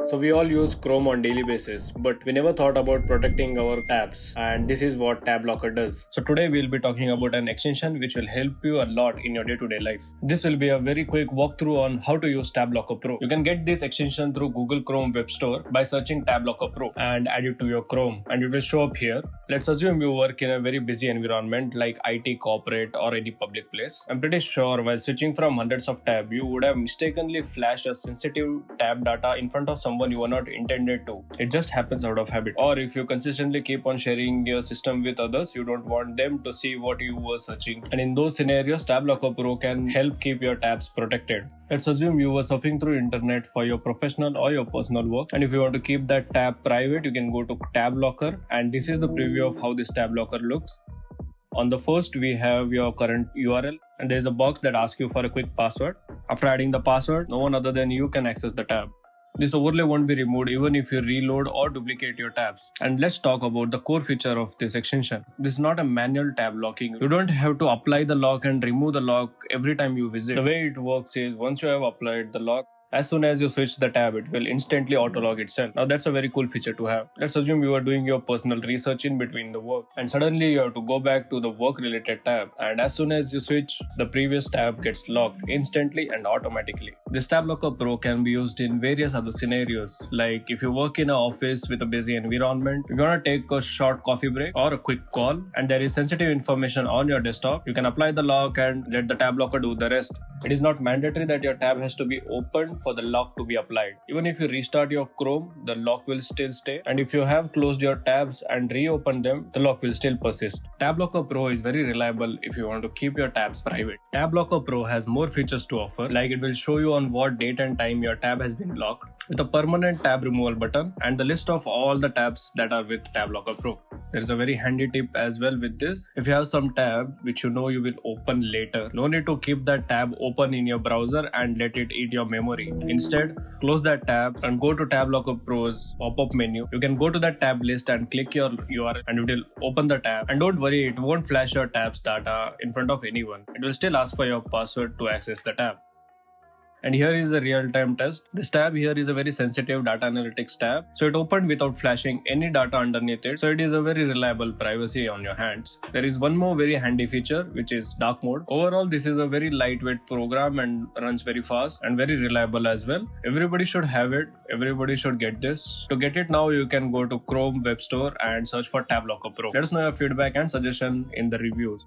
So we all use Chrome on daily basis, but we never thought about protecting our tabs, and this is what Tab Locker does. So today we'll be talking about an extension which will help you a lot in your day-to-day life. This will be a very quick walkthrough on how to use Tab Locker Pro. You can get this extension through Google Chrome Web Store by searching Tab Locker Pro and add it to your Chrome, and it will show up here. Let's assume you work in a very busy environment like IT, corporate, or any public place. I'm pretty sure while switching from hundreds of tabs, you would have mistakenly flashed a sensitive tab data in front of someone you were not intended to. It just happens out of habit. Or if you consistently keep on sharing your system with others, you don't want them to see what you were searching. And in those scenarios, Tab Locker Pro can help keep your tabs protected. Let's assume you were surfing through internet for your professional or your personal work, and if you want to keep that tab private, you can go to Tab Locker, and this is the preview of how this Tab Locker looks. On the first, we have your current URL, and there's a box that asks you for a quick password. After adding the password, no one other than you can access the tab. This overlay won't be removed even if you reload or duplicate your tabs. And let's talk about the core feature of this extension. This is not a manual tab locking. You don't have to apply the lock and remove the lock every time you visit. The way it works is once you have applied the lock, as soon as you switch the tab, it will instantly auto-log itself. Now that's a very cool feature to have. Let's assume you are doing your personal research in between the work, and suddenly you have to go back to the work-related tab, and as soon as you switch, the previous tab gets locked instantly and automatically. This Tab Locker Pro can be used in various other scenarios, like if you work in an office with a busy environment, if you want to take a short coffee break or a quick call, and there is sensitive information on your desktop, you can apply the lock and let the Tab Locker do the rest. It is not mandatory that your tab has to be opened for the lock to be applied. Even if you restart your Chrome, the lock will still stay, and if you have closed your tabs and reopened them, the lock will still persist. Tab Locker Pro is very reliable if you want to keep your tabs private. Tab Locker Pro has more features to offer, like it will show you on what date and time your tab has been locked, with a permanent tab removal button and the list of all the tabs that are with Tab Locker Pro. There is a very handy tip as well with this. If you have some tab which you know you will open later, no need to keep that tab open in your browser and let it eat your memory. Instead, close that tab and go to Tab Locker Pro's pop-up menu. You can go to that tab list and click your URL, and it will open the tab. And don't worry, it won't flash your tab's data in front of anyone. It will still ask for your password to access the tab. And here is a real-time test. This tab here is a very sensitive data analytics tab. So it opened without flashing any data underneath it. So it is a very reliable privacy on your hands. There is one more very handy feature, which is dark mode. Overall, this is a very lightweight program and runs very fast and very reliable as well. Everybody should have it. Everybody should get this. To get it now, you can go to Chrome Web Store and search for Tab Locker Pro. Let us know your feedback and suggestion in the reviews.